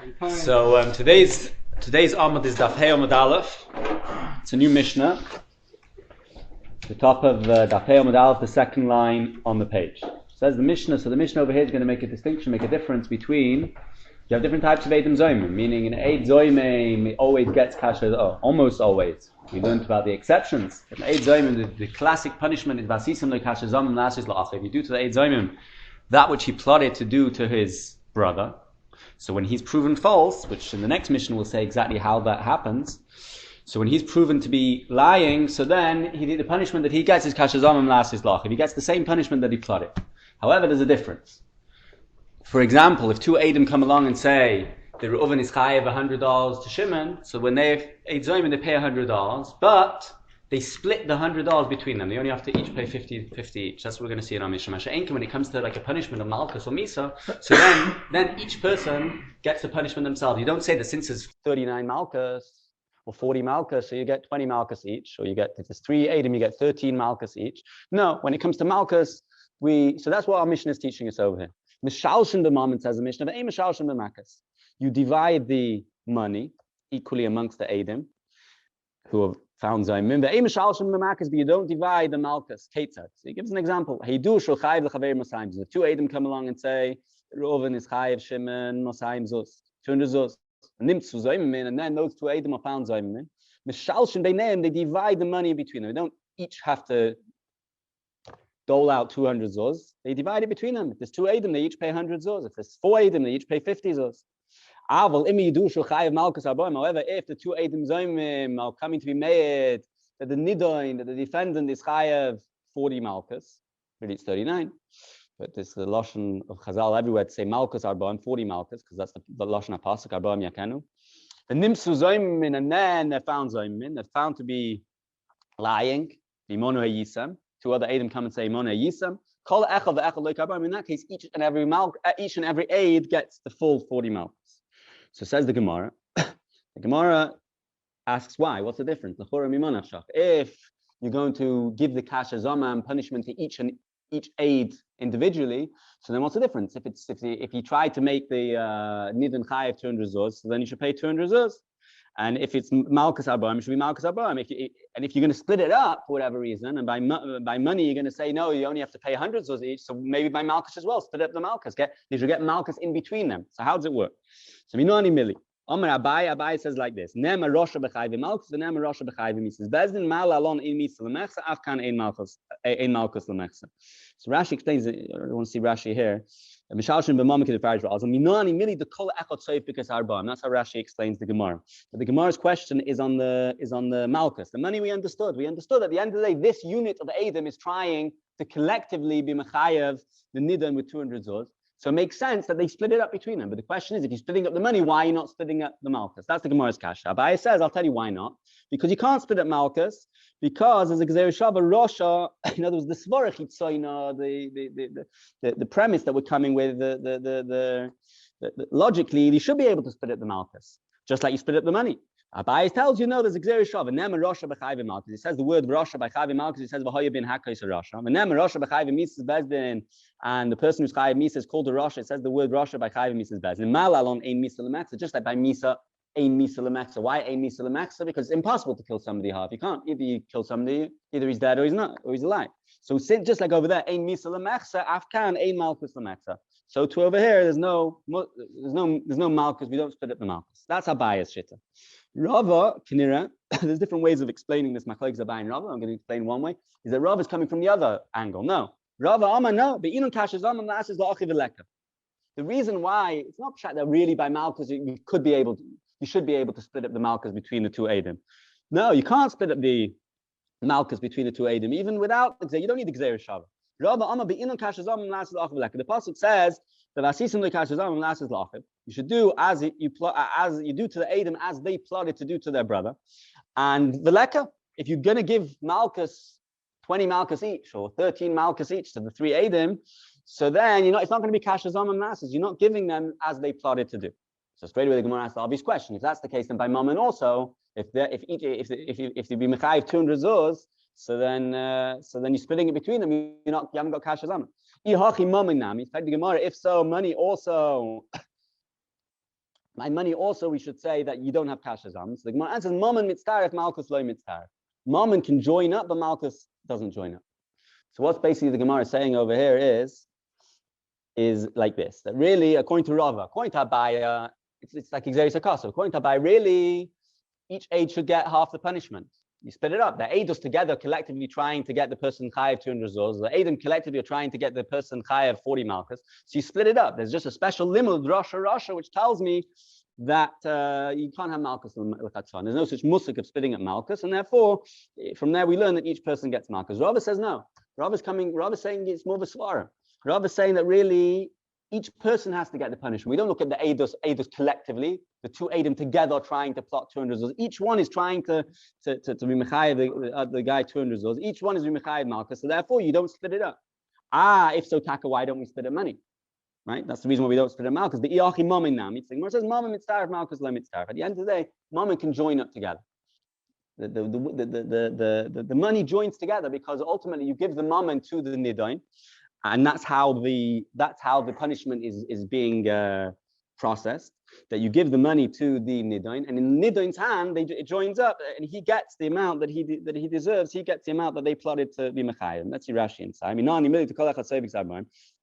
So today's Amud is Daf Hey Amud Aleph. It's a new Mishnah. The top of Daf Hey Amud Aleph, the second line on the page. Says the Mishnah. So the Mishnah over here is going to make a distinction, make a difference between. You have different types of Eidim Zoymim, meaning an Eid Zoymim always gets kasher, almost always. We learned about the exceptions. In Eid Zoymim, the classic punishment is Vasisim le kasher zomim lasis la'ach. If you do to the Eid Zoymim that which he plotted to do to his brother, so when he's proven false, which in the next mission we'll say exactly how that happens, so when he's proven to be lying, so then the punishment that he gets is kasher zomim lasis la'ach. He gets the same punishment that he plotted. However, there's a difference. For example, if two Eidim come along and say the Reuven is chayev $100 to Shimon, so when they Eid Zoyim they pay $100, but they split the $100 between them. They only have to each pay 50 each. That's what we're going to see in our Mishnah. When it comes to like a punishment of makkos or misa, so then each person gets the punishment themselves. You don't say that since it's 39 makkos or 40 makkos, so you get 20 makkos each, or you get, if there's 3 Eidim, you get 13 makkos each. No, when it comes to makkos, so that's what our Mishnah is teaching us over here. Mishalshin b'mammon, says the Mishnah, but mishalshin b'makkos. You divide the money equally amongst the Eidim who have found Zaymim. But you don't divide the Malchus. Ketzad. So he gives an example. The two Eidim come along and say, Reuven is chayev Shimon, Mosayim Zuz, 200 Zuz. And then those two Eidim are found Zaymim. They divide the money between them. They don't each have to dole out 200 Zuz. They divide it between them. If there's two Eidim, they each pay 100 Zuz. If there's 4 Eidim, they each pay 50 Zuz. However, if the two Eidim Zoymim are coming to be made, that the Nidoin, that the defendant is chayev 40 Malkus, really it's 39, but this is the Lashon of Chazal everywhere to say Malkus Arbaim, 40 Malkus, because that's the Lashon HaPasuk, Arbaim Yakenu. The Nimsu Zoymim, and then they're found Zoymim, they're found to be lying, Mono Yisam. Two other Eidim come and say Mono Yisam. Kol Echel ve'Echel Loik Arbaim. In that case, each and every Eid gets the full 40 Malkus. So says the Gemara. The Gemara asks why. What's the difference? If you're going to give the kasher zomam punishment to each aid individually, so then what's the difference? If you try to make the nidin chayev 200 zuz, so then you should pay 200 zuz. And if it's malchus arbaim, it should be malchus arbaim. And if you're going to split it up for whatever reason, and by money you're going to say no, you only have to pay 100 zuz each. So maybe by malchus as well, split up the malchus. You should get malchus in between them. So how does it work? So we know any milli. Omar Abai says like this: Nema rosha b'chayv malchus, the nema rosha b'chayv mises. Bezdin mal alon in misel lemechsa, afkan ein malchus lemechsa. So Rashi explains it. I don't want to see Rashi here. Mishalshin b'mamik the farish also. We know any milli the kol echot soif because arba'am. That's how Rashi explains the Gemara. But the Gemara's question is on the malchus. The money we understood. We understood at the end of the day, this unit of the Eidim is trying to collectively be mechayev the nidan with 200 zuz. So it makes sense that they split it up between them. But the question is, if you're splitting up the money, why are you not splitting up the malchus? That's the Gemara's kasha. Abai says, I'll tell you why not. Because you can't split up malchus, because as a Gezer Shava Rosha, in other words, the Svarach Hitzoina, the premise that we're coming with, logically, you should be able to split up the malchus, just like you split up the money. Abai tells you, no, there's a Gezer Shava, Nema Rosha B'chayv malchus. He says the word Rosha B'chayv malchus, he says V'hoya bin Hakkos Rosha. Nema Rosha B'chayv Mises Bezdin, and the person who's Chayiv Misa is called a Rosha. It says the word Rosha by Chayiv Misa is Bezdin. Mal alon ein Misa Lemeksa, just like by Misa, ein Misa Lemeksa. Why ein Misa Lemeksa? Because it's impossible to kill somebody half. You can't. Either you kill somebody, either he's dead or he's not, or he's alive. So just like over there, ein Misa Lemeksa, afkan ein Malkus Lemeksa. So to over here, there's no Malkus. We don't split up the Malkus. That's our bias shitta. Rava, Kinira, there's different ways of explaining this. Machlokes Abai and Rava. I'm going to explain one way. Is that Rava is coming from the other angle? No. Rava Amar no. The reason why it's not that really by Malchus you should be able to split up the Malchus between the two Eidim. No, you can't split up the Malchus between the two Eidim even without you don't need the Gezer Shava. Rava Amar be'inun kasher zomim lasis l'achim v'lekah. The pasuk says that vasisim lekasher zomim lasis l'achim. You should do as you do to the Eidim as they plotted to do to their brother. And v'lekah, if you're going to give Malchus 20 Malchus each or 13 Malchus each to the 3 Eidim, so then it's not going to be kasher zomim lasis. You're not giving them as they plotted to do. So straight away the Gemara asks the obvious question: if that's the case, then by mammon also, if you be mechayiv 200 zuz, so then you're splitting it between them. You haven't got kasher zomim. If so, money also My money also, we should say that you don't have kashazam. So the Gemara answers, Mammon mitztaref, Malkus lo mitztaref. Mammon can join up, but Malkus doesn't join up. So what's basically the Gemara is saying over here is like this, that really, according to Rava, according to Abaya, it's like Xeri Sakaso. According to Abaya, really, each aid should get half the punishment. You split it up. The aidos together collectively trying to get the person chayav 200 zuz. The aidim collectively are trying to get the person chayav 40 malchus. So you split it up. There's just a special limud rasha which tells me that you can't have malchus l'chatzon. There's no such musik of splitting up malchus, and therefore from there we learn that each person gets malchus. Rabbi says no. Rabbi's saying it's more of a svara. Rabbi's saying that really each person has to get the punishment. We don't look at the eidos collectively. The two Adam together trying to plot 200 zuz. Each one is trying to be mechayev the guy 200 zuz. Each one is be mechayev malchus. So therefore, you don't split it up. If so, taka, why don't we split up money? Right? That's the reason why we don't split up malchus. The iachi mammon now. The Gemara says mammon mitzaref, malchus lo mitzaref. At the end of the day, mammon can join up together. The money joins together because ultimately you give the mammon to the nidain, and that's how the punishment is being processed. That you give the money to the nidain, and in the nidain's hand, it joins up, and he gets the amount that he deserves. He gets the amount that they plotted to be mechayim. That's the Rashi inside. I mean, no, to call it chasevik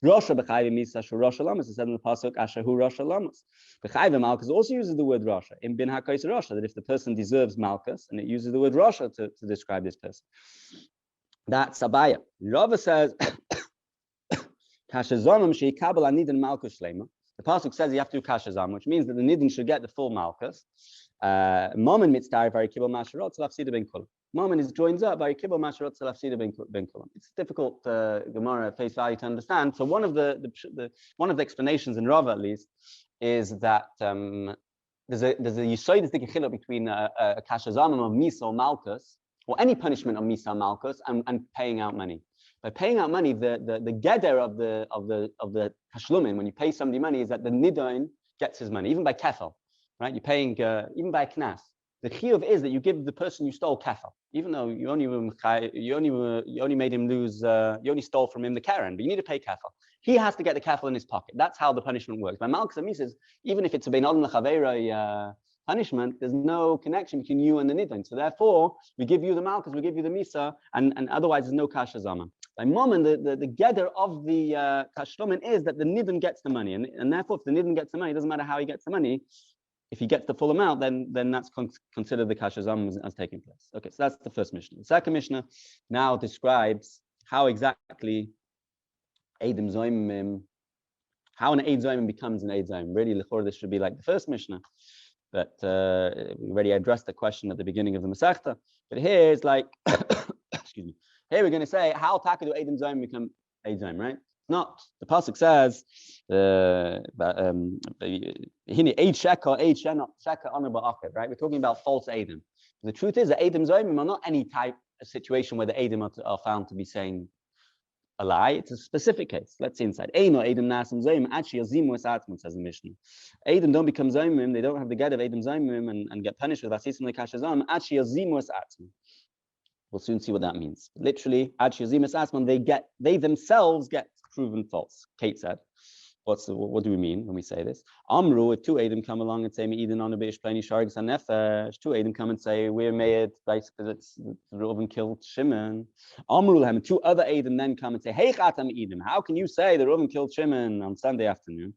Rosha b'chayim misa shu Rosha lamas. It said in the pasuk Asher hu Rosha lamas. B'chayim malchus also uses the word Rosha in bin hakais Rosha. That if the person deserves malchus, and it uses the word Rosha to describe this person. That's Abaya. Rava says Kashazonam sheikabel anidin malchus shlema. The pasuk says you have to do kashazam, which means that the nidin should get the full malchus. Mammon mitzdarif very kibel masharot tzalafsida ben kulam. Mammon joins up by kibel masharot tzalafsida ben kulam. It's difficult Gemara at face value to understand. So one of the explanations in Rava at least is that there's a yisodistic chiluk between a kashazam of misa or malchus, or any punishment of misa malchus, and paying out money. By paying out money, the geder of the tashlumin, when you pay somebody money, is that the nidain gets his money, even by kefel, right? You're paying even by knas. The chiyuv is that you give the person you stole kefel, even though you only made him lose, you only stole from him the keren, but you need to pay kefel. He has to get the kefel in his pocket. That's how the punishment works. By malchus and misas, even if it's a bein adam l'chaveira punishment, there's no connection between you and the nidain. So therefore, we give you the malchus, we give you the misa, and otherwise there's no kasha zaman. By moment, the gather of the kashlomen is that the nidain gets the money, and therefore, if the nidain gets the money, it doesn't matter how he gets the money. If he gets the full amount, then that's considered the kashazam as taking place. Okay, so that's the first Mishnah. The second Mishnah now describes how exactly Eidim Zoimim, how an Eid Zoimim becomes an Eid Zoimim. Really, l'chor, this should be like the first Mishnah, but we already addressed the question at the beginning of the Masechta. But here it's like, excuse me. Here we're going to say how taka do Eidim Zoimim become Eid Zoimim, right? Not the pasuk says eid sheka honor ba'akid, right? We're talking about false Eidim. The truth is that Eidim Zoimim are not any type of situation where the Eidim are found to be saying a lie. It's a specific case. Let's see inside. Eino Eidim nasim Zoimim actually azimu es atzmut, says the Mishnah. Eidim don't become Zoimim. They don't have the get of Eidim Zoimim and get punished with asisim lekashazam. Actually azimu es atzmut. We'll soon see what that means. Literally, they themselves get proven false. Kate said, what do we mean when we say this? Amru, if two Eidim come along and say, Me'idin on a bish, pleni shargs and nefesh, two Eidim come and say, we're made, right, because it's Reuven killed Shimon. Amru, and two other Eidim then come and say, hey, chatam Eidim, how can you say the Reuven killed Shimon on Sunday afternoon?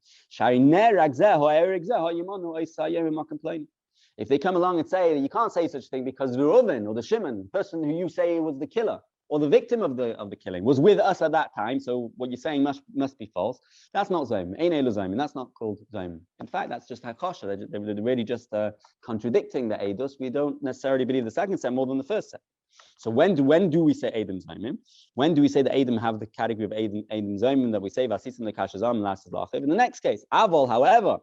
If they come along and say you can't say such a thing because the Reuven or the Shimon, the person who you say was the killer or the victim of the killing, was with us at that time, so what you're saying must be false. That's not Zayim. Ein elu Zayim. That's not called Zayim. In fact, that's just hakosha. They're really just contradicting the Eidos. We don't necessarily believe the second set more than the first set. So when do we say Eidim Zayim? When do we say the Eidim have the category of Eidim Zayim that we say Vasisim lekashazam lasted lachiv? In the next case, Avol, however,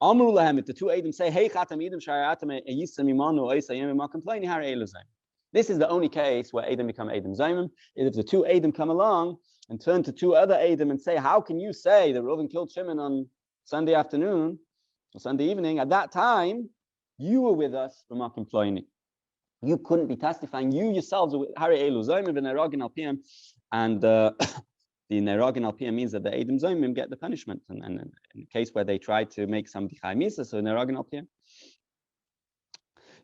Amru lahem, if the two Eidim say, hey chatam Eidim sharayatam yisam imanu oisayim imakomplaini har elu Zayim. This is the only case where Eidim become Eidim Zayim. If the two Eidim come along and turn to two other Eidim and say, how can you say that Reuven killed Shimon on Sunday afternoon or Sunday evening? At that time, you were with us from our employee. You couldn't be testifying. You yourselves were with Hari Elu Zayim v'neragin al piyam, and the the Neragin Al Piyam means that the Edom Zomim get the punishment. And in the case where they try to make somebody Chai Misa, so Neragin Al Piyam.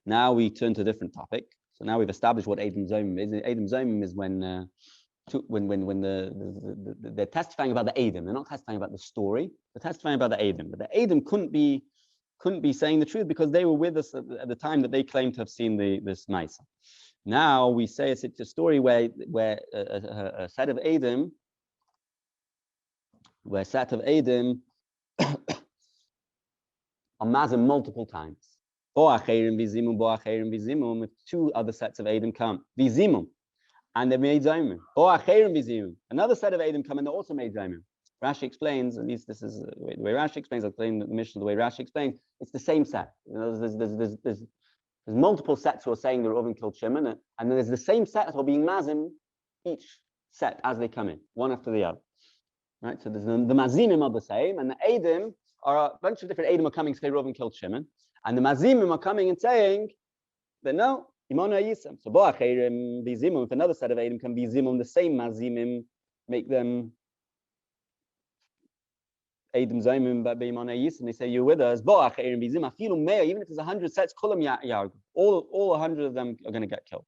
Now we turn to a different topic. So now we've established what Edom Zomim is. Edom Zomim is when they're testifying about the Edom. They're not testifying about the story. They're testifying about the Edom. But the Edom couldn't be saying the truth because they were with us at the time that they claimed to have seen this Maisa. Now we say it's a story where a set of Edom, are mazim multiple times. If two other sets of Edom come, vizimum, and they made Zayimim. Another set of Edom come and they also made Zayimim. Rashi explains, at least this is the way Rashi explains, I'll explain the Mishnah the way Rashi explains, it's the same set. There's multiple sets who are saying the Reuven killed Shimon, and then there's the same set who are being mazim each set as they come in, one after the other. Right? So there's the mazimim are the same, and the Edom are a bunch of different Edom are coming to say Reuven killed Shimon, and the mazimim are coming and saying that no, Imona Yisem. So Boacherim Bizimum, if another set of Edom can be Zimum, the same mazimim, make them Edom Zaimim but Imona Yisem. They say you're with us. Boacherim Bizim. Afilu Mea, even if there's 100 sets, Kulam Yarg. All 100 of them are going to get killed.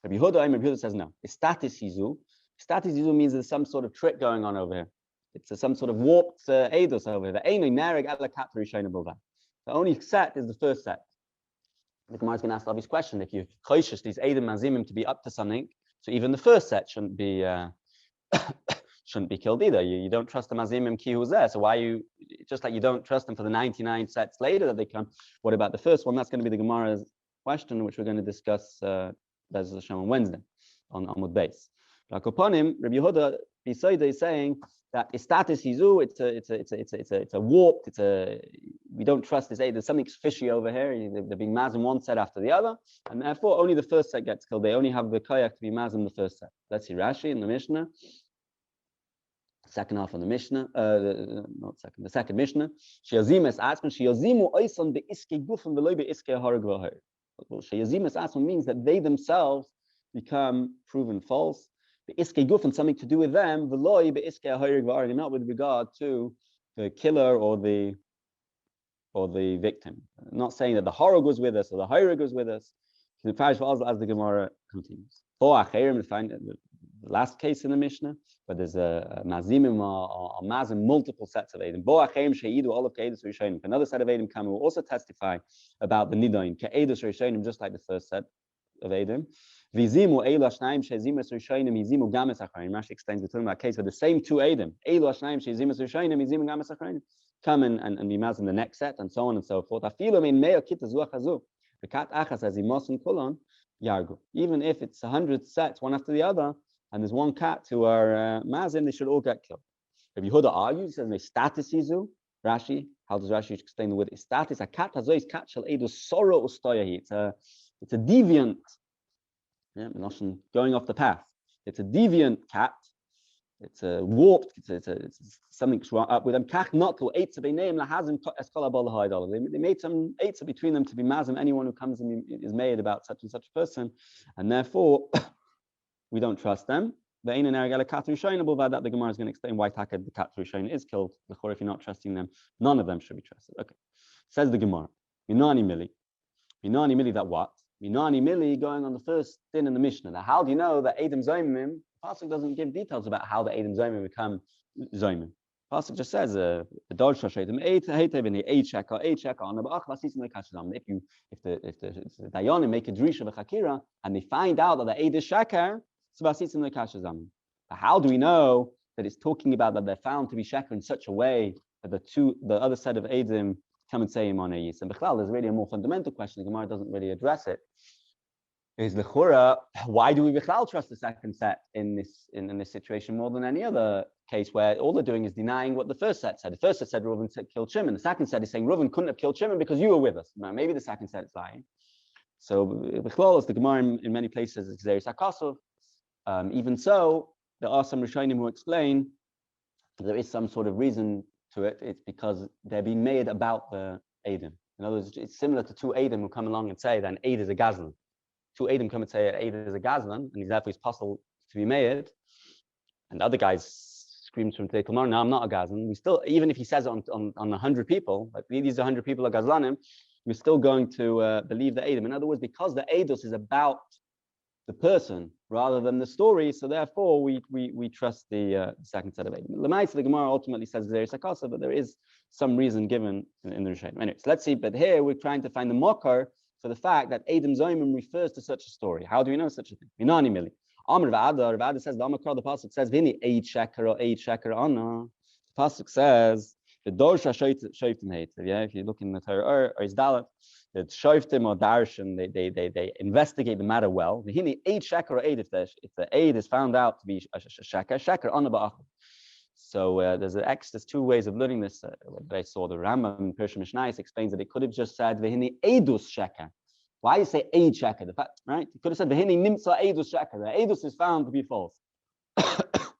Rabbi Yehuda says no. Status Yizu. Status Yizu means there's some sort of trick going on over here. It's some sort of warped Eidos over here. The Einu Nereg Ela Kat Rishayna Bilva. The only set is the first set. The Gemara is going to ask the obvious question: if you've choishes these Edom Mazimim to be up to something, so even the first set shouldn't be killed either. You don't trust the Mazimim ki who's there, so why you just like you don't trust them for the 99 sets later that they come? What about the first one? That's going to be the Gemara's question, which we're going to discuss on Wednesday on Amud Beis. Like upon him, Rabbi Yehuda Bisoida is saying that status hizu, it's a warped, we don't trust this. There's something fishy over here. They're being mazim one set after the other, and therefore only the first set gets killed. They only have the kayak to be mazim the first set. Let's see Rashi in the Mishnah, second half of the Mishnah, the second Mishnah. Sheyazimus asman sheyazimu oisan beiske gufan v'loy beiske harag v'har. Sheyazimus asman means that they themselves become proven false. The iske gufan, something to do with them, v'loy beiske harag v'har, not with regard to the killer or the victim. I'm not saying that the harag was with us or the harag was with us. The parish as the Gemara continues. We find the last case in the Mishnah, but there's a mazimim or mazim multiple sets of Edom. All of Ke'edus Rishonim. Another set of Edom come will also testify about the nidain. Ke'edus Rishonim, just like the first set of Edom. Vizimu Eilu Ashnaim Shezimus Rishonim Yizimu Games Achronim. Rashi explains we're talking about a case where the same two Edom, Eilu Ashnaim Shezimus Rishonim Yizimu Games Achronim, come and be mazim the next set and so on and so forth. Even if it's 100 sets one after the other, and there's one cat who are mazim, they should all get killed. Rabbi Yehuda argues, he says, status izu. Rashi, how does Rashi explain the word status? A cat has always cat shall edu sorrow ustoyahi. It's a deviant, going off the path. It's a deviant cat. It's a warped. It's something's wrong up with them. They made some eitzah between them to be mazim anyone who comes and is made about such and such a person, and therefore we don't trust them. The Gemara is going to explain why the Katru Shain is killed. If you're not trusting them, none of them should be trusted. Okay, says the Gemara. Minani mili that what? Minani mili going on the first din in the Mishnah. Now, how do you know that Edom Zomim? Pasuk doesn't give details about how the Edom Zomim become Zomim. Pasuk just says the Dol Shashedim eight shekel on the Ba'ach Vasis in the Kashadam. If the Dayanim make a drisha v'chakira and they find out that the Eid is Shakar, so Vasis in the Kashadam. How do we know that it's talking about that they're found to be Shakar in such a way that the other set of Edom come and say Imane Yis? And Bechlal, there's really a more fundamental question. The Gemara doesn't really address it. Is the Chura, why do we Bechlal trust the second set in this situation more than any other case where all they're doing is denying what the first set said? The first set said Reuven killed Shimon. The second set is saying Reuven couldn't have killed Shimon because you were with us. Now, maybe the second set is lying. So Bechlal, as the Gemara in many places is Xeris HaKosov. Even so, there are some Rishonim who explain there is some sort of reason to it. It's because they're being made about the Edom. In other words, it's similar to two Edom who come along and say that an Eid is a Gazlan. Two Edom come and say Eid is a Gazlan, and therefore it's possible to be made. And the other guys screams from today tomorrow, no, I'm not a Gazlan. We still, even if he says it on 100 people, like these 100 people are Gazlanim, we're still going to believe the Eidim. In other words, because the Eidos is about the person rather than the story, so therefore we trust the second set of Eidim. Lemaisa, the Gemara ultimately says there is Sakasa, but there is some reason given in the Rishonim. Anyway, so let's see. But here we're trying to find the Mokar for the fact that Eidim Zoimim refers to such a story. How do we know such a thing? Minani Mili. Amr V'ada says the Amakar, the pasuk says Vini Eid Sheker Anna. The pasuk says the Dorsha Shoiftim Hated. Yeah, if you look in the Torah or his Dalet, that Shoiftim or Darshan, they investigate the matter well. Vini Eid Sheker Eid, if the Eid is found out to be Sheker Anna Ba'ach. So there's two ways of learning this. That I saw the Rambam in Pershim Mishnayos explains that it could have just said V'hini Eidus Sheker. Why you say Eid Sheker? The fact, right? It could have said V'hini Nimsa Eidus Sheker. The Eidus is found to be false. It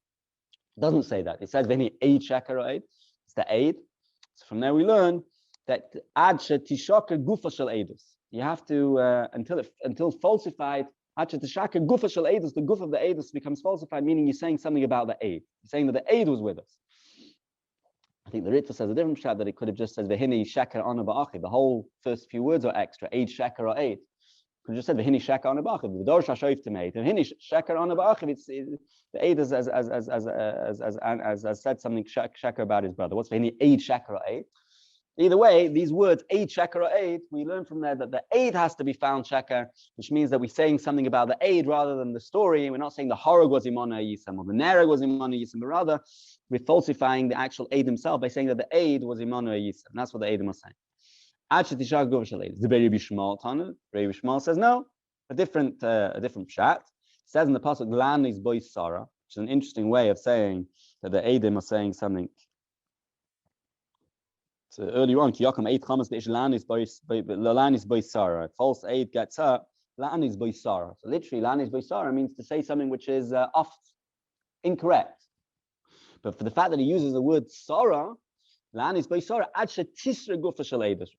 doesn't say that. It says V'hini Eid Sheker or Eid. It's the Eid. So from there we learn that Ad Shetishaker Gufa Shel Eidus. You have to until falsified. The goof of the Eidus becomes falsified, meaning you're saying something about the Eid. You're saying that the Eid was with us. I think the Ritva says a different shot that it could have just said V'hini Sheker Ana Ba'achi. The whole first few words are extra. Eid Sheker or Eid. Could have just said V'hini Sheker Ana Ba'achi. The Dorsha Shoiftim Eid. V'hini Sheker Ana Ba'achi. The Eid has said something Sheker about his brother. What's V'hini Eid Sheker or Eid? Either way, these words, Eid, Sheker, or Eid, we learn from there that the Eid has to be found Sheker, which means that we're saying something about the Eid rather than the story. We're not saying the Horog was Imana Yisam or the Nereg was Imana Yisam, but rather we're falsifying the actual Eid himself by saying that the Eid was Imana Yisam. That's what the Eid was saying. The Rabbi Shmuel says no, a different pshat. It says in the pasuk, Lan is boy Sarah, which is an interesting way of saying that the Eidim are saying something. So earlier on, Kiyakam 8 Chamas Lan is by Sarah. False aid gets up. Lan is by Sarah. So literally, Lan is by Sarah means to say something which is oft incorrect. But for the fact that he uses the word Sarah, Lan is by Sarah. Adsha Tisra Gufa Shel Eidus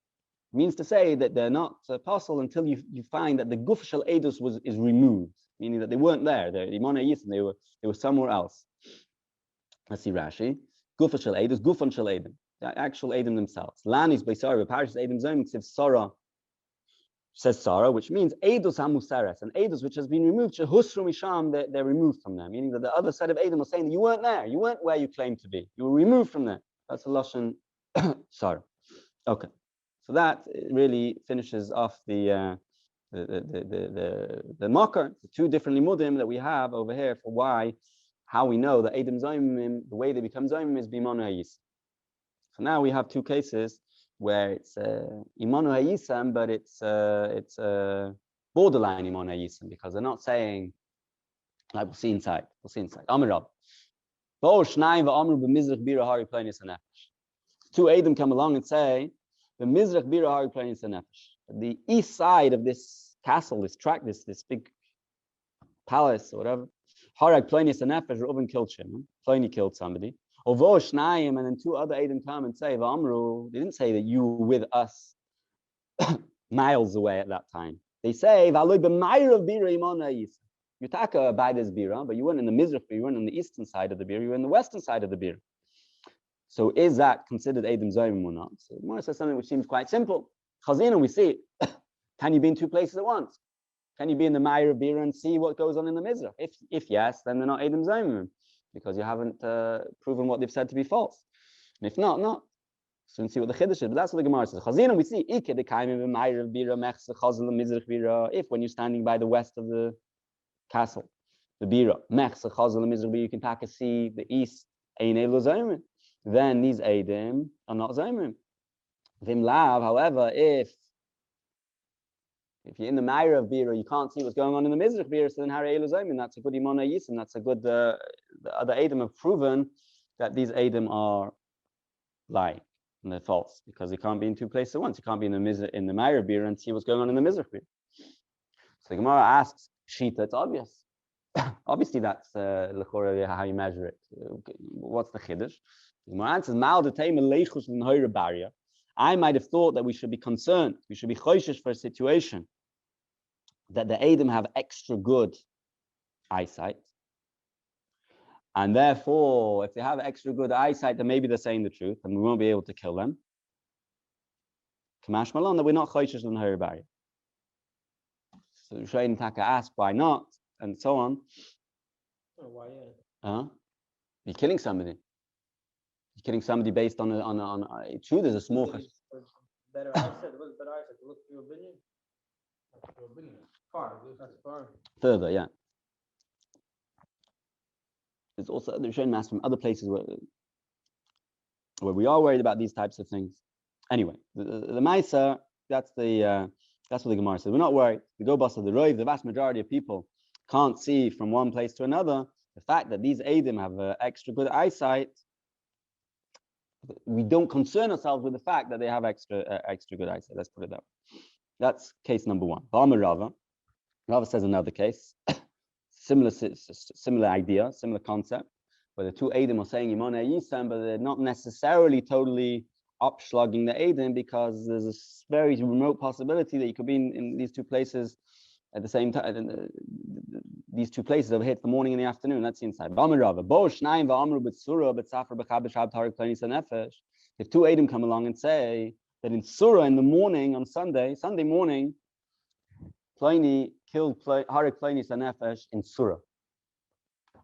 means to say that they're not apostle until you find that the Gufa Shel Eidus is removed, meaning that they weren't there. They were somewhere else. Let's see Rashi. Gufa Shel Eidus, Gufan Shel Eidim. The actual Eidim themselves. Lanis by Sarah, Parashas Eidim Zoim says Sarah, says Sarah, which means Eidos Hamusares, and Eidos which has been removed, Shehusru Misham, they're removed from there, meaning that the other side of Eidim was saying you weren't there, you weren't where you claimed to be, you were removed from there. That's a Lashon Sarah. Okay, so that really finishes off the mocker, the two different limudim that we have over here for how we know that Eidim Zoimim, the way they become Zoimim is Bimanu Hayis. So now we have two cases where it's Imanu Hayisam, but it's borderline Imanu Hayisam because they're not saying, like we'll see inside. Amir Rab. Two Eidim come along and say, the Mizrach Bira Hari Planis Nefesh. The east side of this castle, this tract, this big palace or whatever, Harag Planis Nefesh, Reuben killed him. Pliny killed somebody. Ovo Shnayim, and then two other Eidim come and say, V'amru, they didn't say that you were with us miles away at that time. They say, V'aloi b'mayr of bira imona yis. You taka by this bira, but you weren't in the Mizrach, you weren't on the eastern side of the bira, you were in the western side of the bira. So is that considered Eidim Zoim or not? So Gemara says something which seems quite simple. Chazina, we see, can you be in two places at once? Can you be in the Mayr of bira and see what goes on in the Mizrach? If yes, then they're not Eidim Zoim, because you haven't proven what they've said to be false. And if not. So we see what the Chiddush is. But that's what the Gemara says. Chazina, we see, if when you're standing by the west of the castle, the bira, you can see the east, then these Eidim are not Zomim. Vimlav, however, if you're in the Mayra of Bira, you can't see what's going on in the Mizrach Bira, so then Harei Elozayim, that's a good Imona Yisim, that's a good, the other Eidim have proven that these Eidim are lying and they're false, because they can't be in two places at once. You can't be in the Mayra Bira and see what's going on in the Mizrach Bira. So the Gemara asks, Shita, it's obvious. Obviously, that's how you measure it. What's the Chiddush? The Gemara answers, I might have thought that we should be concerned, we should be choishish for a situation that the Eidim have extra good eyesight. And therefore, if they have extra good eyesight, then maybe they're saying the truth, and we won't be able to kill them. Kamash Malon, that we're not choishes on her barrier. So Rishonim Taka ask why not, and so on. Oh, why? You're killing somebody. You're killing somebody based on true. There's a small. Better eyesight. What's better eyesight? Look through a billion. Far. That's far. Further, yeah. There's also other Rishonim ask from other places where we are worried about these types of things. Anyway, the Maisa, that's what the Gemara says. We're not worried. The Gobas of the Roiv, the vast majority of people can't see from one place to another. The fact that these Eidim have extra good eyesight, we don't concern ourselves with the fact that they have extra good eyesight. Let's put it that way. That's case number one. Rava says another case, similar idea, similar concept, where the two Eidim are saying Yimone Yisam, but they're not necessarily totally upschlugging the Eidim, because there's a very remote possibility that you could be in these two places at the same time. These two places over here, it's the morning and the afternoon. That's the inside. If two Eidim come along and say that in Surah in the morning on Sunday morning, Klein killed Harik Klein Sanefesh in Surah.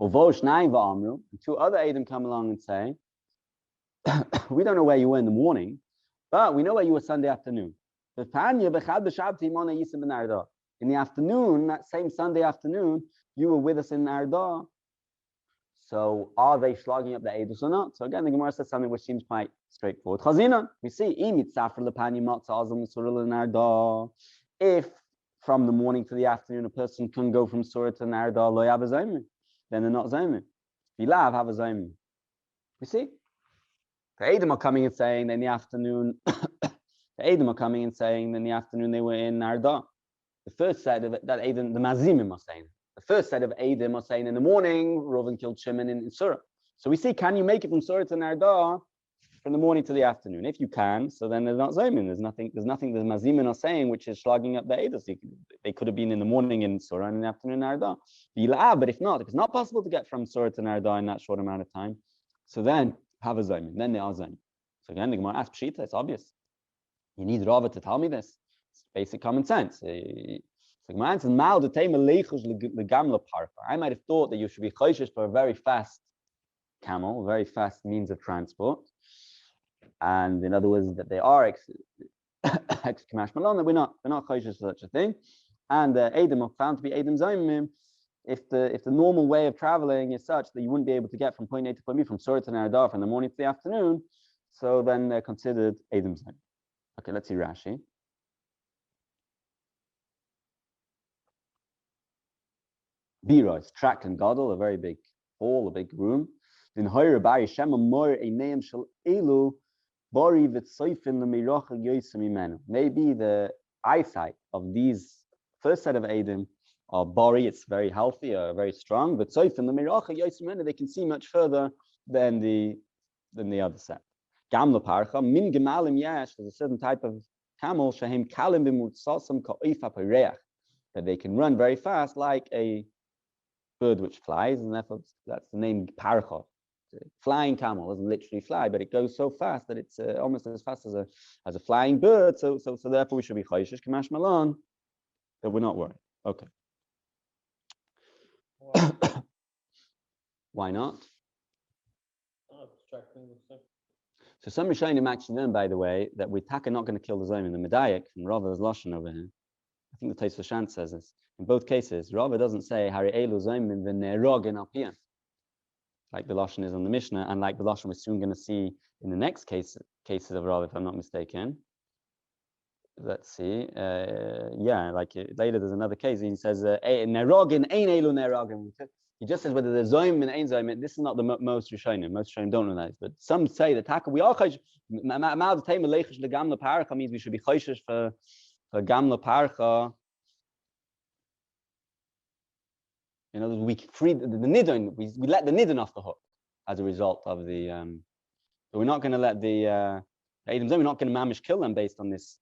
And two other Eidim come along and say, we don't know where you were in the morning, but we know where you were Sunday afternoon. In the afternoon, that same Sunday afternoon, you were with us in Arda. So are they slogging up the Eidus or not? So again, the Gemara says something which seems quite straightforward. Chazina, we see, if from the morning to the afternoon, a person can go from Surah to Narda, then they're not Zaymin. Vilav have a Zaymin. We see? The Eidim are coming and saying that in the afternoon, they were in Narda. The first set of that Eidim, the Mazimim are saying. The first set of Eidim are saying in the morning, Reuven killed Shimon in Surah. So we see, can you make it from Surah to Narda from the morning to the afternoon? If you can, so then there's not Zaymin. There's nothing the Mazimin are saying which is slugging up the Eidim. So they could have been in the morning in Surah and in the afternoon in Narda. But if it's not possible to get from Surah to Narda in that short amount of time, so then have a Zaymin. Then they are Zaymin. So again, the Gemara asks Pshita, it's obvious. You need Rava to tell me this. It's basic common sense. I might have thought that you should be choishes for a very fast camel, a very fast means of transport. And in other words, that they are ex-kamash malon, that we're not choishes for such a thing. And Eidim are found to be Eidim Zayimim. If the normal way of traveling is such that you wouldn't be able to get from point A to point B, from Surah to Narada from the morning to the afternoon, so then they're considered Eidim Zayimim. Okay, let's see Rashi. Bira, it's track and gadol, a very big hall, a big room. Maybe the eyesight of these first set of Eidim are bari, it's very healthy, very strong, but they can see much further than the other set. Gamla parcha, min gemalim yash, there's a certain type of camel, shahim kalim b'mutsasam ka'if ha'pareach, that they can run very fast like a bird which flies, and therefore that's the name parcha. Flying camel doesn't literally fly, but it goes so fast that it's almost as fast as a flying bird. So therefore we should be chayshish kamash malon, that we're not worried. Okay. Why not? So some Rishonim actually learn, by the way, that we're not going to kill the Zayim in the Medayik, from Rava's Lashon over here. I think the Tais Shant says this. In both cases, Rava doesn't say Hari Elu Zayim in the Nerog in Alpian, like the Lashon is on the Mishnah, and like the Lashon we're soon going to see in the next cases of Rava, if I'm not mistaken. Let's see. Later there's another case. He says Nerogin Ein Elu Nerogin. He just says whether there's Zoim and Ein Zoim. This is not the most Rishonim. Most Rishonim don't know that. But some say that we are chayshish. Ma'al T'ay Melechish leGamla Parcha means we should be chayshish for Gamla Parcha. In other words, we free the nidon. We let the nidon off the hook as a result of the. But we're not going to let the Eidim Zoim. We're not going to mamish kill them based on this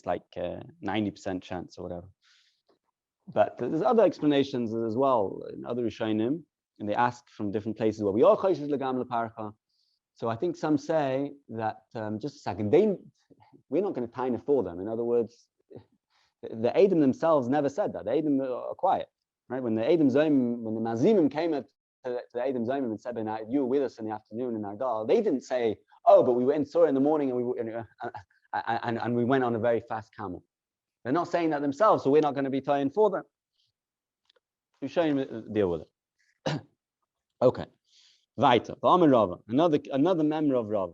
like 90% chance or whatever. But there's other explanations as well in other Rishonim. and they ask from different places, well, we all choishes legam leparcha. So I think some say that, just a second, we're not going to time it for them. In other words, the Edom themselves never said that. The Edom are quiet, right? When the Edom Zomim, when the Mazimim came up to the Edom Zomim and said, you were with us in the afternoon in Nagdal, they didn't say, oh, but we went and saw it in the morning and we went on a very fast camel. They're not saying that themselves, so we're not going to be tying for them. We're showing deal with it. Okay. Weiter. Another member of Rabbi.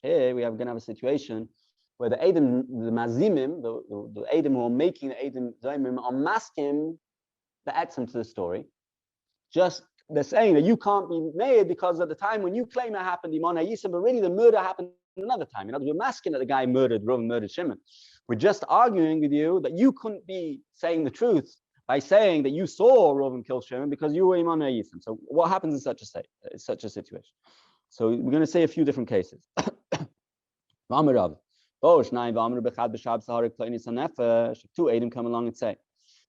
Here we are going to have a situation where the Edom, the Mazimim, the Edom who are making the Edom Zomim, are masking the etzem to the story. Just they're saying that you can't be made because at the time when you claim it happened, Imon HaYisem, but really the murder happened another time. In other words, we're masking that the guy Reuven murdered Shimon. We're just arguing with you that you couldn't be saying the truth by saying that you saw Reuven kill Shimon because you were Imon HaYisem. So what happens in such a situation? So we're going to say a few different cases. Two Edom come along and say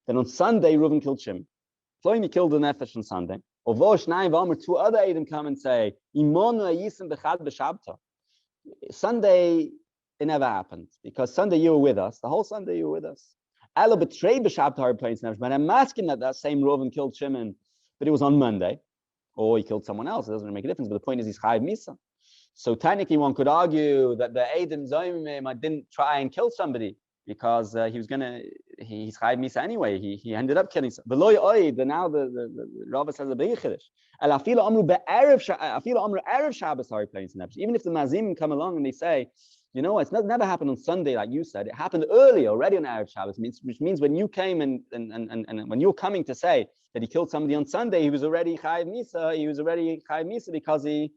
that on Sunday Reuven killed Shimon. Klein killed the nefesh on Sunday. Two other Edom come and say Sunday it never happened because Sunday you were with us. The whole Sunday you were with us. But I'm asking that same Reuven killed Shimon, but it was on Monday, or he killed someone else. It doesn't make a difference. But the point is, he's chayiv misa. So technically, one could argue that the Edom Zomim didn't try and kill somebody because he's chayiv misa anyway. He ended up killing somebody. But now the Rabbi says a big chiddush. Even if the Mazim come along and they say, you know, it's never happened on Sunday like you said. It happened earlier, already on Erev Shabbos, which means when you came and when you're coming to say that he killed somebody on Sunday, he was already chayiv misa. He was already chayiv misa because he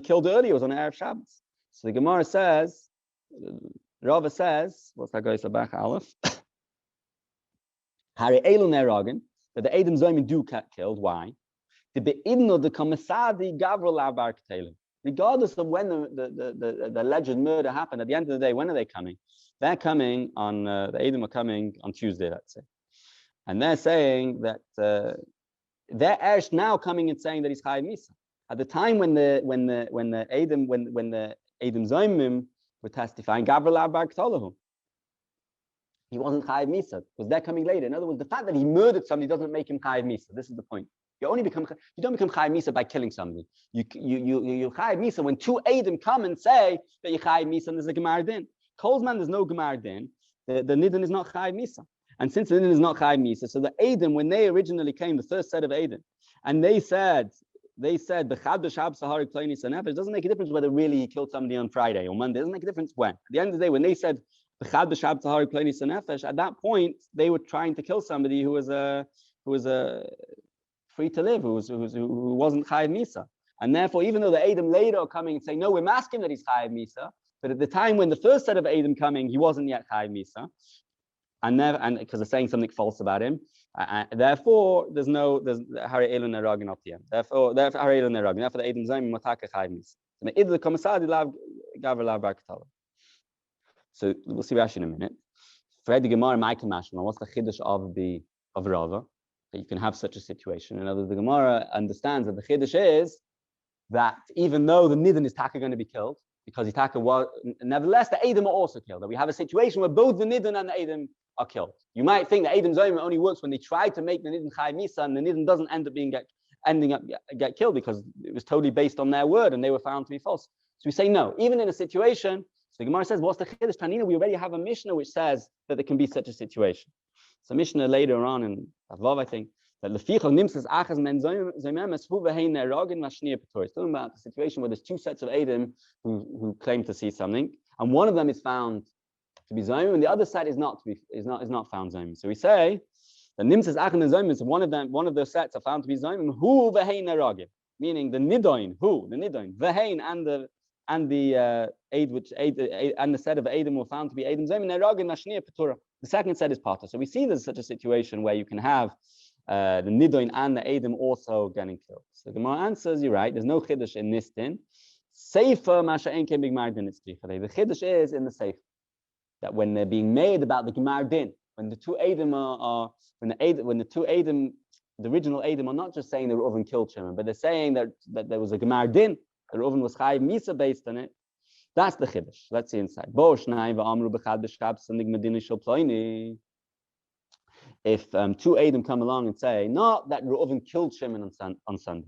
killed earlier. It was on Erev Shabbos. So the Gemara says, Rava says, what's that guy Sabach Aleph? Hari Elun Eragin, that the Edom Zomim do get killed. Why? The beidno the Kamasadi Gavral Lavar Ktelim. Regardless of when the alleged murder happened, at the end of the day, when are they coming? They're coming on, the Edom are coming on Tuesday, let's say. And they're saying that they're Ersh now coming and saying that he's chayiv misa. At the time when the Edom Zomim were testifying, Gavral Abar Ktolahu, he wasn't chayiv misa because they're coming later. In other words, the fact that he murdered somebody doesn't make him chayiv misa. This is the point. You don't become chayiv misa by killing somebody. You chayiv misa when two Edom come and say that you chayiv misa and there's a gemar din. Kolzman, there's no gemar din. The nidin is not chayiv misa, and since the nidin is not chayiv misa, so the Edom, when they originally came, the first set of Edom, and they said b'chad b'shab sahari kleini sanefesh, it doesn't make a difference whether really he killed somebody on Friday or Monday. It doesn't make a difference when. At the end of the day, when they said b'chad b'shab sahari kleini sanefesh, at that point they were trying to kill somebody who was a free to live, who wasn't chayiv misa, and therefore, even though the Edom later are coming and saying, no, we're masking that he's chayiv misa, but at the time when the first set of Edom coming, he wasn't yet chayiv misa, and because they're saying something false about him, therefore there's hari elun neragin up here. Therefore hari elun neragin. Therefore the Edom zayim mataka chayiv misa. So we'll see Rashi in a minute. For the Gemara, my kamashma, what's the chiddush of Rava? That you can have such a situation. In other words, the Gemara understands that the chiddush is that even though the nidin is taka going to be killed, because taka was, nevertheless the Edom are also killed. That we have a situation where both the nidin and the Edom are killed. You might think that Edom Zomim only works when they try to make the nidin chayiv misa, and the nidin doesn't end up get killed because it was totally based on their word and they were found to be false. So we say no. Even in a situation, so the Gemara says, what's the chiddush? Tanina, we already have a Mishnah which says that there can be such a situation. So Mishnah later on in Avav, I think, that lefichol nimsas achas men zoymem esfu vehein neragin mashniya petor. It's talking about the situation where there's two sets of Edom who claim to see something, and one of them is found to be zoymem, and the other side is not found zoymem. So we say that nimsas achas men zoymem, one of those sets are found to be zoymem. Who vehein neragin, meaning the nidoin, vehein and the set of Edom were found to be Edom zoymem neragin mashniya petor. The second set is Pata. So we see there's such a situation where you can have the Nidoin and the Edom also getting killed. So the Gemara answers, you're right, there's no Chiddush in this din. Sefer Masha Ein Ken B'Gemar Din Itzricha. The Chiddush is in the Sefer, that when they're being made about the Gemar Din, when the two Edom when the two Edom, the original Edom, are not just saying that Reuven killed Shimon, but they're saying that there was a Gemar Din, that Reuven was Chayiv Misa based on it. That's the Chiddush. Let's see inside. If two Edom come along and say, not that Reuven killed Shimon on Sunday,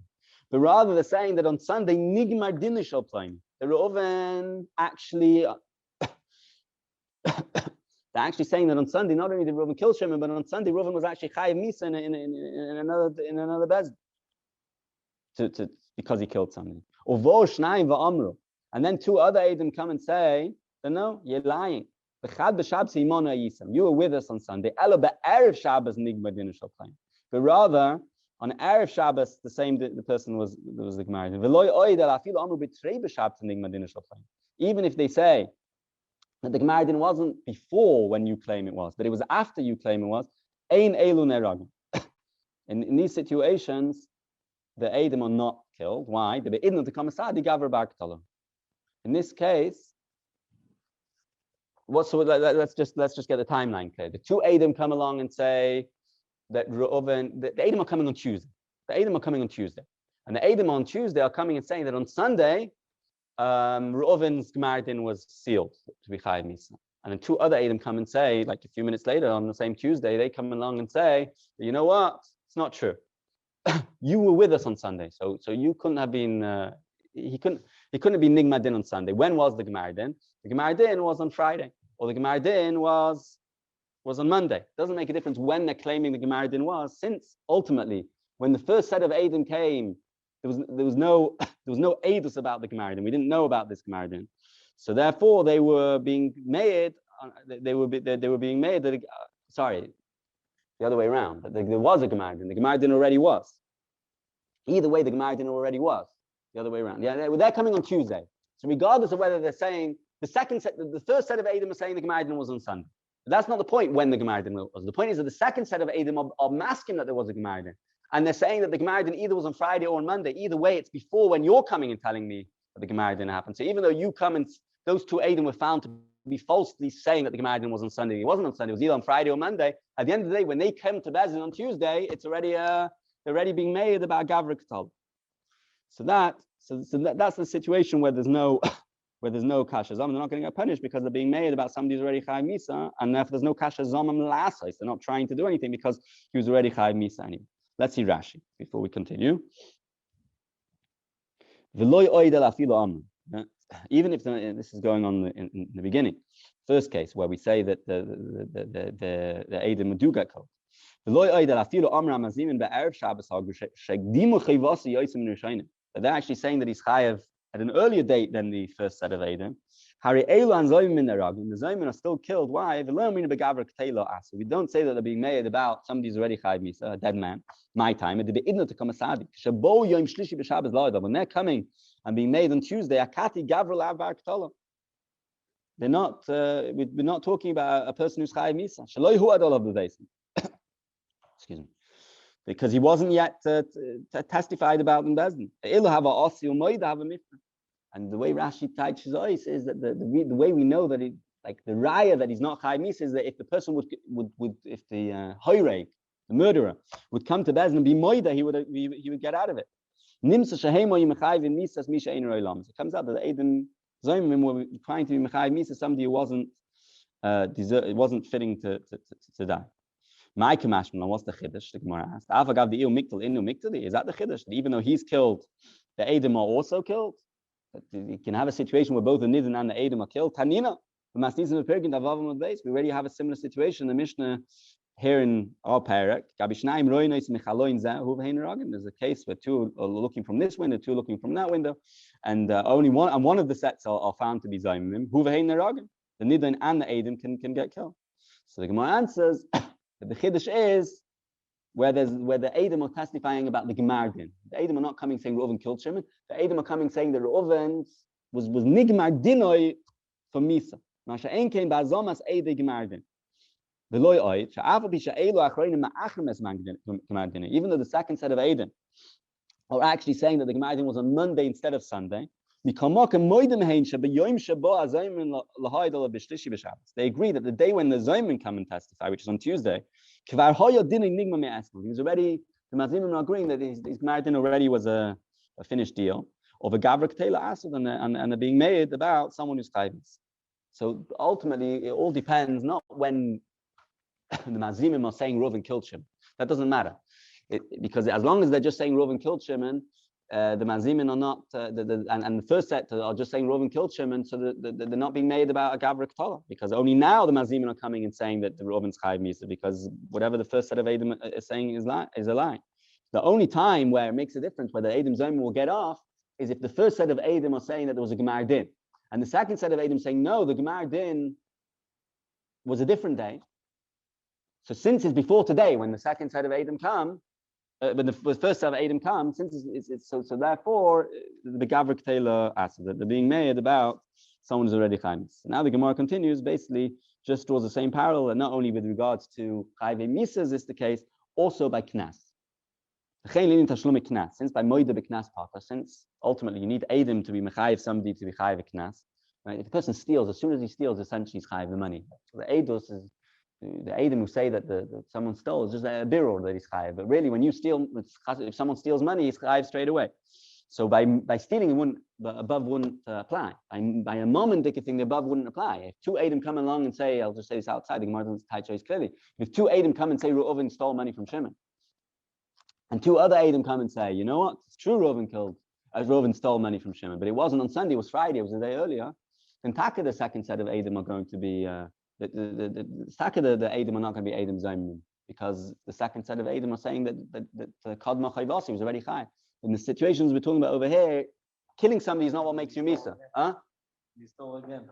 but rather they're saying that on Sunday, Nigmar Din Shel Pleini, the Reuven actually, they're actually saying that on Sunday, not only did Reuven kill Shimon, but on Sunday, Reuven was actually Chayiv Misa in another bezin, because he killed somebody. And then two other Edom come and say, no, you're lying. You were with us on Sunday. But rather, on Erev Shabbos, the person was the Gemara. Even if they say that the Gemara wasn't before when you claim it was, but it was after you claim it was, in these situations, the Edom are not killed. Why? In this case, let's just get the timeline clear. The two Edom come along and say that Reuven, the Edom are coming on Tuesday. The Edom are coming on Tuesday, and the Edom on Tuesday are coming and saying that on Sunday, Reuven's Gemar Din was sealed to be Chayiv Misa. And then two other Edom come and say, like a few minutes later on the same Tuesday, they come along and say, you know what? It's not true. You were with us on Sunday, so you couldn't have been. He couldn't have been Nigmar Din on Sunday. When was the Gemar Din? The Gemar Din was on Friday, or the Gemar Din was on Monday. It doesn't make a difference when they're claiming the Gemar Din was, since ultimately, when the first set of Edom came, there was no edus about the Gemar Din. We didn't know about this Gemar Din, so therefore they were being made. They were being made. Sorry, the other way around. But there was a Gemar Din. The Gemar Din already was. Either way, the Gemar Din already was. The other way around. Yeah, they're coming on Tuesday. So regardless of whether they're saying the first set of Edom are saying the Gemar Din was on Sunday. But that's not the point when the Gemar Din was. The point is that the second set of Edom are masking that there was a Gemar Din. And they're saying that the Gemar Din either was on Friday or on Monday. Either way, it's before when you're coming and telling me that the Gemar Din happened. So even though you come and those two Edom were found to be falsely saying that the Gemar Din was on Sunday, it wasn't on Sunday, it was either on Friday or Monday. At the end of the day, when they come to Bezin on Tuesday, it's already they're already being made about Gavra Ketal. So that's the situation where there's no kasha zam. They're not going to get punished because they're being made about somebody who's already chayiv misa, and therefore there's no kasha zamam la'asais. They're not trying to do anything because he was already chayiv misa anyway. Let's see Rashi before we continue. Even if this is going on in the beginning, first case where we say that the Edom do get killed. But they're actually saying that he's chayav at an earlier date than the first set of Edom. The Zayim are still killed. Why? We don't say that they're being made about somebody's already chayav misa, a dead man. My time. When they're coming and being made on Tuesday, they're not. We're not talking about a person who's chayav misa. Excuse me. Because he wasn't yet testified about in Bezdin. And the way Rashi teaches us is that the way we know that the raya that he's not chayiv misa is that if the person would if the hoyrei, the murderer, would come to Bezdin and be moida, he would get out of it. It comes out that the Edom Zayimim were trying to be mechayiv misa somebody who wasn't fitting to die. My kamashman, what's the chiddush? The Gemara asked. Is that the chiddush? Even though he's killed, the Edom are also killed. You can have a situation where both the Nidin and the Edom are killed. Tanina, we already have a similar situation in the Mishnah here in our parak. There's a case where two are looking from this window, two are looking from that window, and only one of the sets are found to be Zaymim. The Nidin and the Edom can get killed. So the Gemara answers. But the chiddush is where the Edom are testifying about the Gemar Din. The Edom are not coming saying Reuven killed Shimon. The Edom are coming saying that Reuven was Nigmar Dinoi for Misa. Masha Ein came Bazomas Ede Gemar Din. The Loy Oy Sha'afa Bisha Elo Achroinim Ma'achremes Gemar Din. Even though the second set of Edom are actually saying that the Gemar Din was on Monday instead of Sunday, They agree that the day when the Zayman come and testify, which is on Tuesday, he was already, the Mazimim are agreeing that his Gemardin already was a finished deal of a Gavrak Taylor Asad and being made about someone who's Chayvis. So ultimately, it all depends not when the Mazimim are saying Reuven killed Shimon. That doesn't matter. Because as long as they're just saying Reuven killed Shimon, the Mazimim are not, and the first set are just saying Reuven killed Shimon, so they're not being made about a Gavrak Tolah, because only now the Mazimim are coming and saying that the Reuven's Chayiv Misa, because whatever the first set of Edom is saying is a lie. The only time where it makes a difference, where the Edom Zayim will get off, is if the first set of Edom are saying that there was a Gemar Din, and the second set of Edom saying, no, the Gemar Din was a different day. So since it's before today, when the second set of Edom come, when the first set of Edom comes, since so therefore the Gavrik Taylor asks that they're being made about someone who's already Chayim. So now the Gemara continues, basically just draws the same parallel, and not only with regards to Chayve Misas is the case, also by Knas. Since by Moida B'Knas Pata, since ultimately you need Edom to be Mechayiv somebody to be Chayiv Knas. Right? If the person steals, as soon as he steals, essentially he's Chayiv the money. So the Eidos is the Edom who say that someone stole is just a birur that he's chayiv. But really, when you steal, if someone steals money, he's chayiv straight away. So by stealing, the above wouldn't apply. By a momentic thing, the above wouldn't apply. If two Edom come along and say, I'll just say this outside, the Gemara doesn't tie choice clearly. If two Edom come and say Reuven stole money from Shimon, and two other Edom come and say, you know what, it's true Reuven stole money from Shimon, but it wasn't on Sunday, it was Friday, it was a day earlier, then Taka, the second set of Edom are going to be the Edom are not going to be Edom Zayim, because the second set of Edom are saying that Kadma Chayvasi was already Chay. In the situations we're talking about over here, killing somebody is not what makes you Misa. Huh? You stole again.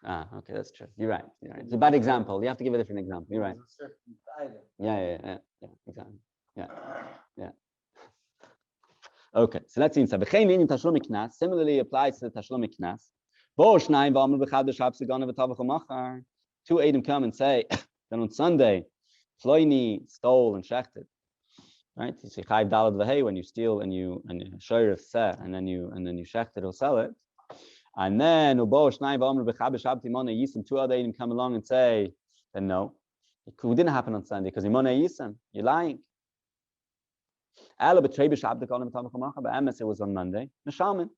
Okay, that's true. You're right. It's a bad example. You have to give a different example. You're right. Yeah, exactly. Yeah. Okay, so that's inside. Similarly applies to the Tashlum Knas. Two Edom come and say that on Sunday, Floini stole and shechted. Right? You say Chayv Dalad V'Hei when you steal and you Shiur set and then you shechted or sell it. And then two other Edom come along and say, then no, it didn't happen on Sunday because Imona Yisem, you're lying. But it was on Monday. Neshamin.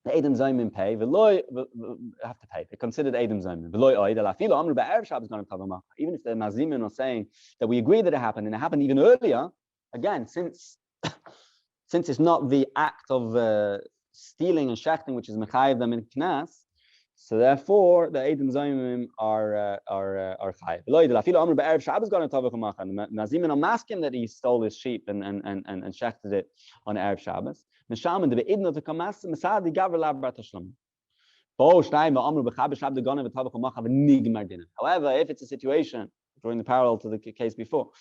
The Edom Zayim pay. Have to pay. They considered Edom Zayim. Even if the Mazimin are saying that we agree that it happened and it happened even earlier, again, since it's not the act of stealing and shechting which is mechayiv them in Knas, so therefore the Edom Zayim are chayiv. The Mazimin are masking that he stole his sheep and shechted it on Erev Shabbos. However, if it's a situation, drawing the parallel to the case before,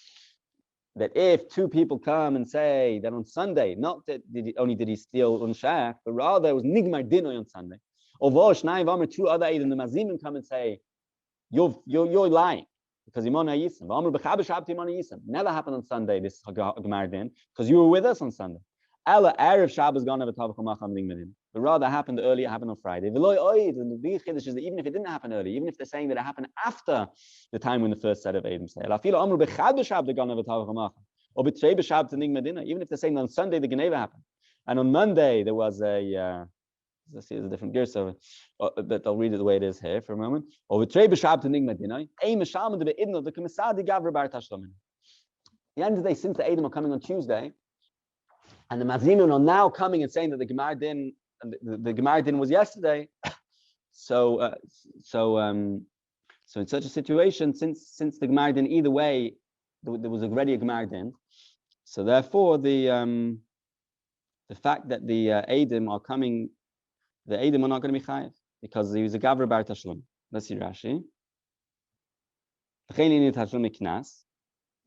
that if two people come and say that on Sunday, not that did he steal unshach, but rather it was nigmar dinoi on Sunday, or two other Edom, the Mazimim come and say, you're lying, because Imona Yisem. Never happened on Sunday, this Gemar Din, because you were with us on Sunday. But rather happened earlier, happened on Friday. And the big chiddush is that even if it didn't happen early, even if they're saying that it happened after the time when the first set of Edom say, even if they're saying on Sunday the Geneva happened, and on Monday there was let's see, there's a different gear, so but I'll read it the way it is here for a moment. At the end of the day, since the Edom are coming on Tuesday, and the Mazimim are now coming and saying that the Gemar Din was yesterday. So in such a situation, since the Gemar Din either way, there was already a Gemar Din. So therefore, the fact that the Edom are coming, the Edom are not going to be chayiv because he was a Gavra Bar Tashlum. Let's see Rashi.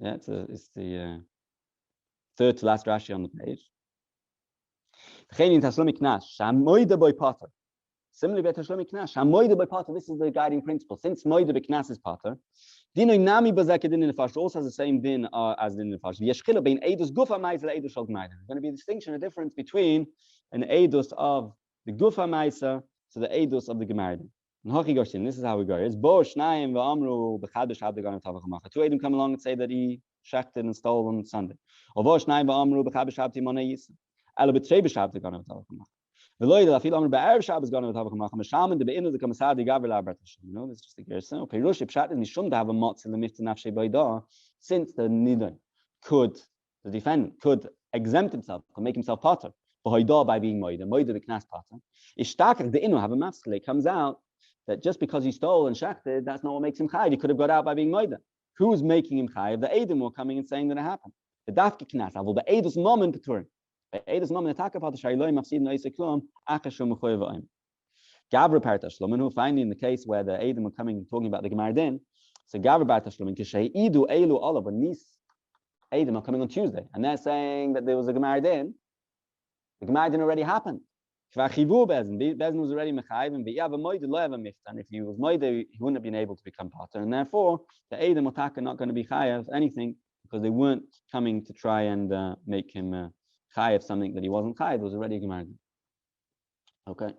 Yeah, it's the third to last Rashi on the page. Similarly, by Tashlumi Knas, this is the guiding principle. Since Moida B'Knas is Pater, Dino nami bazek din in fash also has the same din as din in fash. Yeshchila bein edus gufa ma'isa edus shal g'mayda. There's going to be a distinction, a difference between an edus of the gufa ma'isa to the edus of the g'mayda. This is how we go. It's bo shnayim v'amru b'chadash habdegan tavachamacha. Two edim come along and say that he shechted and stole on Sunday. Or bo shnayim v'amru b'chadash habtimona yisa. Ela b'trei b'shabdegan tavachamacha. You know, this is just a gerson. Perush pshat is nishum to have a motz in the mitzvah nafshei b'ida, since the defendant could exempt himself, could make himself potter by being moida b'knas potter. Ishtakach the inu have a maskele comes out that just because he stole and shachted, that's not what makes him chayiv. He could have got out by being moida. Who's making him chayiv? The edim were coming and saying that it happened. The dafke knas avul the edus moment beturim. Edus moment attack part the shayloi mafsid no iseklum achashum mechoyev. Gavra partashlum, who finding in the case where the edim were coming talking about the gemar din. So Gavra partashlum kishay idu elu olav when these edim are coming on Tuesday and they're saying that there was a gemar din. The gemar din already happened. Bezin was already mechayiv, and if he was moide, he wouldn't have been able to become potter, and therefore the edim are not going to be chayiv anything because they weren't coming to try and make him chayiv something that he wasn't chayiv. It was already a gemar. Okay.